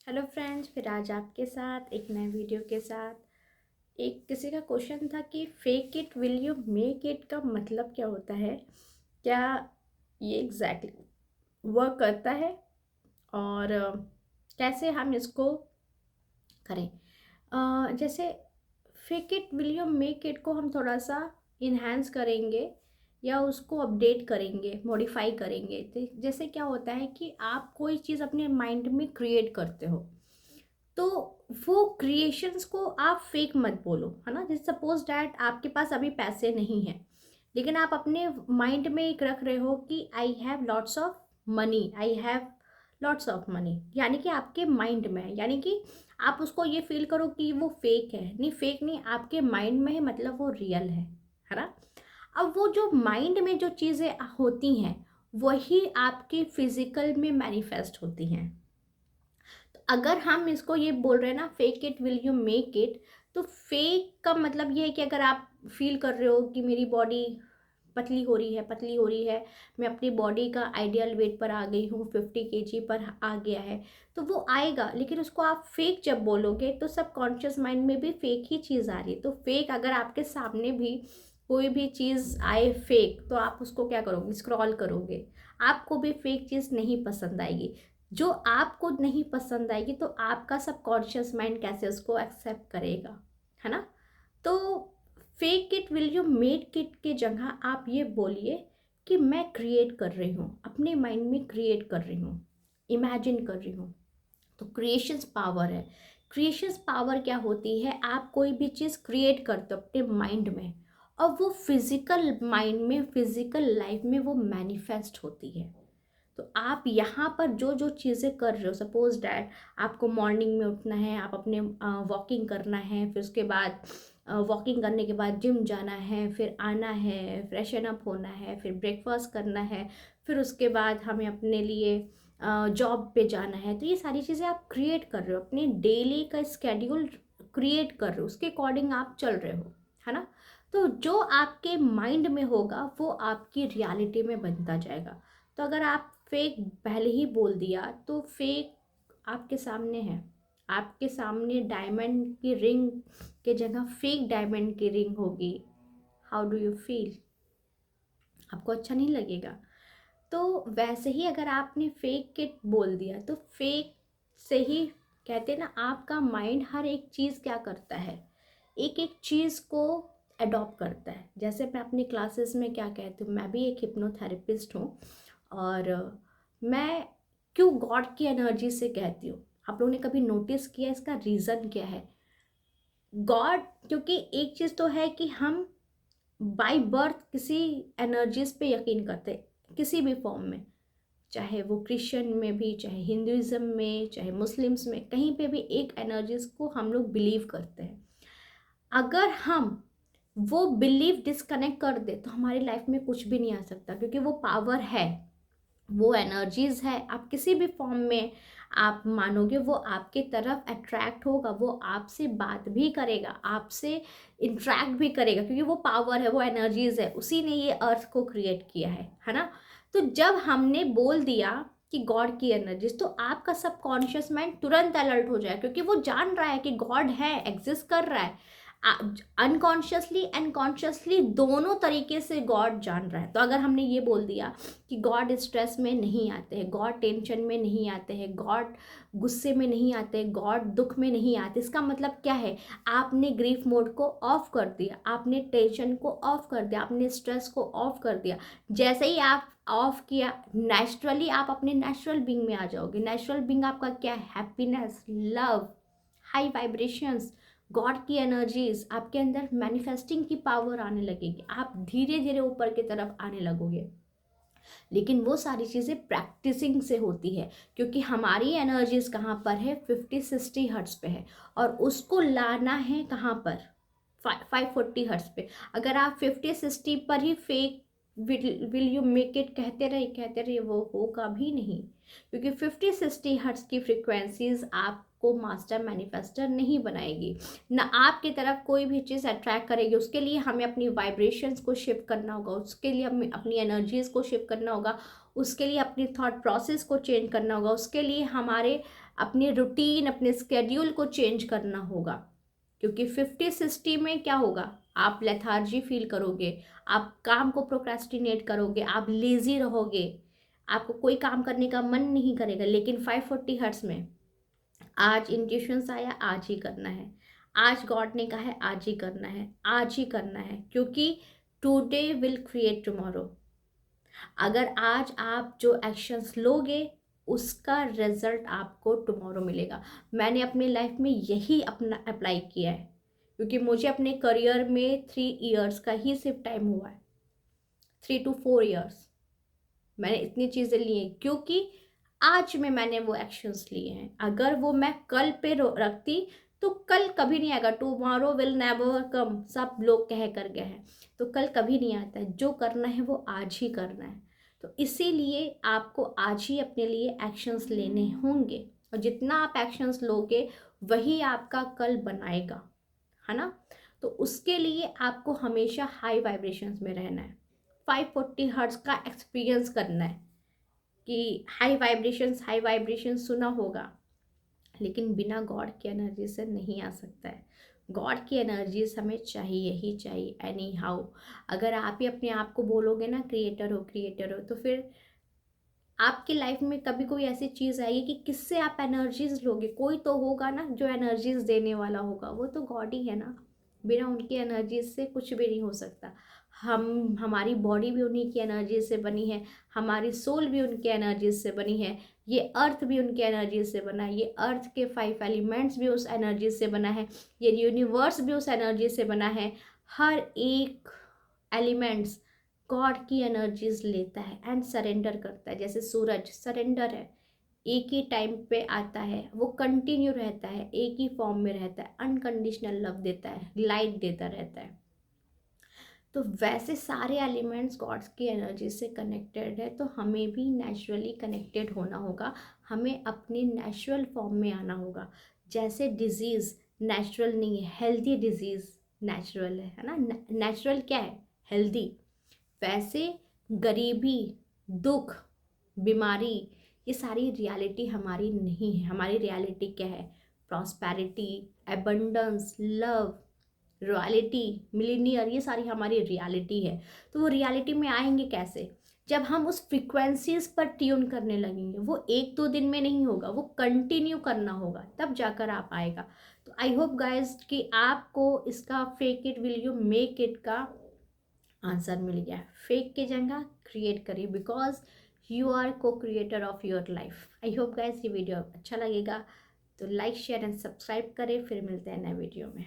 Hello friends, फिर आज आपके साथ एक नए वीडियो के साथ एक किसी का क्वेश्चन था कि fake it will you make it का मतलब क्या होता है। क्या ये एग्जैक्टली वर्क करता है और कैसे हम इसको करें। जैसे fake it will you make it को हम थोड़ा सा इन्हांस करेंगे या उसको अपडेट करेंगे, मॉडिफाई करेंगे। तो जैसे क्या होता है कि आप कोई चीज़ अपने माइंड में क्रिएट करते हो, तो वो क्रिएशंस को आप फेक मत बोलो, है ना। जैसे सपोज डैट आपके पास अभी पैसे नहीं हैं, लेकिन आप अपने माइंड में एक रख रहे हो कि I have lots of money, I have lots of money, यानी कि आपके माइंड में है। यानी कि आप उसको ये फील करो कि वो फेक है, नहीं फेक नहीं, आपके माइंड में है, मतलब वो रियल है ना। अब वो जो माइंड में जो चीज़ें होती हैं वही आपके फिजिकल में मैनिफेस्ट होती हैं। अगर हम इसको ये बोल रहे हैं ना, fake it will you make it, तो फेक का मतलब ये है कि अगर आप फील कर रहे हो कि मेरी बॉडी पतली हो रही है, पतली हो रही है, मैं अपनी बॉडी का आइडियल वेट पर आ गई हूँ, 50 kg पर आ गया है, तो वो आएगा। लेकिन उसको आप फेक जब बोलोगे तो सब कॉन्शियस माइंड में भी फेक ही चीज़ आ रही है। तो फेक अगर आपके सामने भी कोई भी चीज़ आए फेक, तो आप उसको क्या करोगे, स्क्रॉल करोगे। आपको भी फेक चीज़ नहीं पसंद आएगी। जो आपको नहीं पसंद आएगी तो आपका सबकॉन्शियस माइंड कैसे उसको एक्सेप्ट करेगा, है ना। तो fake it will you make it की जगह आप ये बोलिए कि मैं क्रिएट कर रही हूँ, अपने माइंड में क्रिएट कर रही हूँ, इमेजिन कर रही हूँ। तो क्रिएशंस पावर है। क्रिएशंस पावर क्या होती है, आप कोई भी चीज़ क्रिएट करते हो अपने माइंड में, और वो फिजिकल माइंड में, फिजिकल लाइफ में वो मैनिफेस्ट होती है। तो आप यहाँ पर जो जो चीज़ें कर रहे हो, सपोज डैट आपको मॉर्निंग में उठना है, आप अपने वॉकिंग करना है, फिर उसके बाद वॉकिंग करने के बाद जिम जाना है, फिर आना है, फ्रेशन अप होना है, फिर ब्रेकफास्ट करना है, फिर उसके बाद हमें अपने लिए जॉब पे जाना है। तो ये सारी चीज़ें आप क्रिएट कर रहे हो, अपने डेली का स्केड्यूल क्रिएट कर रहे हो, उसके अकॉर्डिंग आप चल रहे हो, है ना। तो जो आपके माइंड में होगा वो आपकी रियलिटी में बनता जाएगा। तो अगर आप फेक पहले ही बोल दिया तो फेक आपके सामने है। आपके सामने डायमंड की रिंग के जगह फेक डायमंड की रिंग होगी। How do you feel? आपको अच्छा नहीं लगेगा। तो वैसे ही अगर आपने फेक के बोल दिया तो फेक से ही, कहते हैं ना, आपका माइंड हर एक चीज़ क्या करता है, एक एक चीज़ को अडॉप्ट करता है। जैसे मैं अपनी क्लासेस में क्या कहती हूँ, मैं भी एक हिप्नोथेरेपिस्ट हूँ, और मैं क्यों गॉड की एनर्जी से कहती हूँ, आप लोगों ने कभी नोटिस किया इसका रीज़न क्या है? गॉड, क्योंकि एक चीज़ तो है कि हम बाय बर्थ किसी एनर्जीज पे यकीन करते हैं, किसी भी फॉर्म में, चाहे वो क्रिश्चियन में भी, चाहे हिंदुइज्म में, चाहे मुस्लिम्स में, कहीं पे भी एक एनर्जीज को हम लोग बिलीव करते हैं। अगर हम वो बिलीव डिस्कनेक्ट कर दे तो हमारी लाइफ में कुछ भी नहीं आ सकता, क्योंकि वो पावर है, वो एनर्जीज है। आप किसी भी फॉर्म में आप मानोगे, वो आपके तरफ अट्रैक्ट होगा, वो आपसे बात भी करेगा, आपसे इंटरेक्ट भी करेगा, क्योंकि वो पावर है, वो एनर्जीज है, उसी ने ये अर्थ को क्रिएट किया है ना। तो जब हमने बोल दिया कि गॉड की एनर्जीज, तो आपका सबकॉन्शियस माइंड तुरंत अलर्ट हो जाए, क्योंकि वो जान रहा है कि गॉड है, एग्जिस्ट कर रहा है। अनकॉन्शियसली एंड कॉन्शियसली दोनों तरीके से गॉड जान रहा है। तो अगर हमने ये बोल दिया कि गॉड स्ट्रेस में नहीं आते हैं, गॉड टेंशन में नहीं आते हैं, गॉड गुस्से में नहीं आते, गॉड दुख में नहीं आते, इसका मतलब क्या है, आपने ग्रीफ मोड को ऑफ कर दिया, आपने टेंशन को ऑफ कर दिया, आपने स्ट्रेस को ऑफ कर दिया। जैसे ही आप ऑफ किया, नेचुरली आप अपने नेचुरल बीइंग में आ जाओगे। नेचुरल बीइंग आपका क्या है, happiness, love, high vibrations, God की एनर्जीज आपके अंदर, मैनिफेस्टिंग की पावर आने लगेगी, आप धीरे धीरे ऊपर की तरफ आने लगोगे। लेकिन वो सारी चीज़ें प्रैक्टिसिंग से होती है, क्योंकि हमारी एनर्जीज कहाँ पर है, 50-60 हर्ट्स पे है, और उसको लाना है कहाँ पर, 540 हर्ट्स पे। अगर आप 50-60 पर ही fake will you make it कहते रहे, वो होगा भी नहीं, क्योंकि 50-60 हर्ट्स की फ्रिक्वेंसीज आपको मास्टर मैनिफेस्टर नहीं बनाएगी, ना आपकी तरफ कोई भी चीज़ अट्रैक्ट करेगी। उसके लिए हमें अपनी वाइब्रेशंस को शिफ्ट करना होगा, उसके लिए हमें अपनी एनर्जीज को शिफ्ट करना होगा, उसके लिए अपनी थॉट प्रोसेस को चेंज करना होगा, उसके लिए हमारे अपनी रूटीन, अपने स्केड्यूल को चेंज करना होगा, क्योंकि 50-60 में क्या होगा, आप लेथार्जी फील करोगे, आप काम को प्रोक्रेस्टिनेट करोगे, आप लेज़ी रहोगे, आपको कोई काम करने का मन नहीं करेगा। लेकिन 540 हर्ट्स में आज इंट्यूशंस आया, आज ही करना है, आज गॉड ने कहा है आज ही करना है, आज ही करना है, क्योंकि टुडे विल क्रिएट टुमारो। अगर आज आप जो एक्शंस लोगे उसका रिजल्ट आपको टुमारो मिलेगा। मैंने अपनी लाइफ में यही अपना अप्लाई किया है, क्योंकि मुझे अपने करियर में 3 इयर्स का ही सिर्फ टाइम हुआ है, 3 to 4 इयर्स मैंने इतनी चीज़ें ली हैं, क्योंकि आज में मैंने वो एक्शंस लिए हैं। अगर वो मैं कल पे रखती तो कल कभी नहीं आएगा। टुमारो विल नेवर कम, सब लोग कह कर गए हैं, तो कल कभी नहीं आता है। जो करना है वो आज ही करना है। तो इसीलिए आपको आज ही अपने लिए एक्शंस लेने होंगे, और जितना आप एक्शंस लोगे वही आपका कल बनाएगा, है ना। तो उसके लिए आपको हमेशा हाई वाइब्रेशंस में रहना है, 540 हर्ट्ज का एक्सपीरियंस करना है कि हाई वाइब्रेशंस सुना होगा, लेकिन बिना गॉड की एनर्जी से नहीं आ सकता है। गॉड की एनर्जीज हमें चाहिए ही चाहिए एनी हाउ। अगर आप ही अपने आप को बोलोगे ना क्रिएटर हो, तो फिर आपकी लाइफ में कभी कोई ऐसी चीज़ आएगी कि किससे आप एनर्जीज लोगे। कोई तो होगा ना जो एनर्जीज देने वाला होगा, वो तो गॉड ही है ना। बिना उनकी एनर्जीज से कुछ भी नहीं हो सकता। हमारी बॉडी भी उन्हीं की एनर्जी से बनी है, हमारी सोल भी उनकी एनर्जी से बनी है, ये अर्थ भी उनकी एनर्जी से बना है, ये अर्थ के 5 एलिमेंट्स भी उस एनर्जी से बना है, ये यूनिवर्स भी उस एनर्जी से बना है। हर एक एलिमेंट्स गॉड की एनर्जीज लेता है एंड सरेंडर करता है। जैसे सूरज सरेंडर है, एक ही टाइम पे आता है, वो कंटिन्यू रहता है, एक ही फॉर्म में रहता है, अनकंडीशनल लव देता है, लाइट देता रहता है। तो वैसे सारे एलिमेंट्स गॉड्स की एनर्जी से कनेक्टेड है, तो हमें भी नेचुरली कनेक्टेड होना होगा, हमें अपने नेचुरल फॉर्म में आना होगा। जैसे डिजीज़ नेचुरल नहीं है, हेल्दी डिजीज़ नेचुरल है ना। नेचुरल क्या है, हेल्दी। वैसे गरीबी, दुख, बीमारी, ये सारी रियलिटी हमारी नहीं है। हमारी रियलिटी क्या है, prosperity, abundance, love, royalty, millionaire, ये सारी हमारी रियलिटी है। तो वो रियलिटी में आएंगे कैसे, जब हम उस फ्रिक्वेंसीज पर ट्यून करने लगेंगे। वो 1-2 दिन में नहीं होगा, वो कंटिन्यू करना होगा, तब जाकर आप आएगा। तो आई होप गाइज कि आपको इसका fake it will you make it का आंसर मिल गया। फेक की जगह क्रिएट करिए, बिकॉज यू आर को creator of your life. I hope guys ये वीडियो अच्छा लगेगा, तो लाइक शेयर एंड सब्सक्राइब करें। फिर मिलते हैं नए वीडियो में।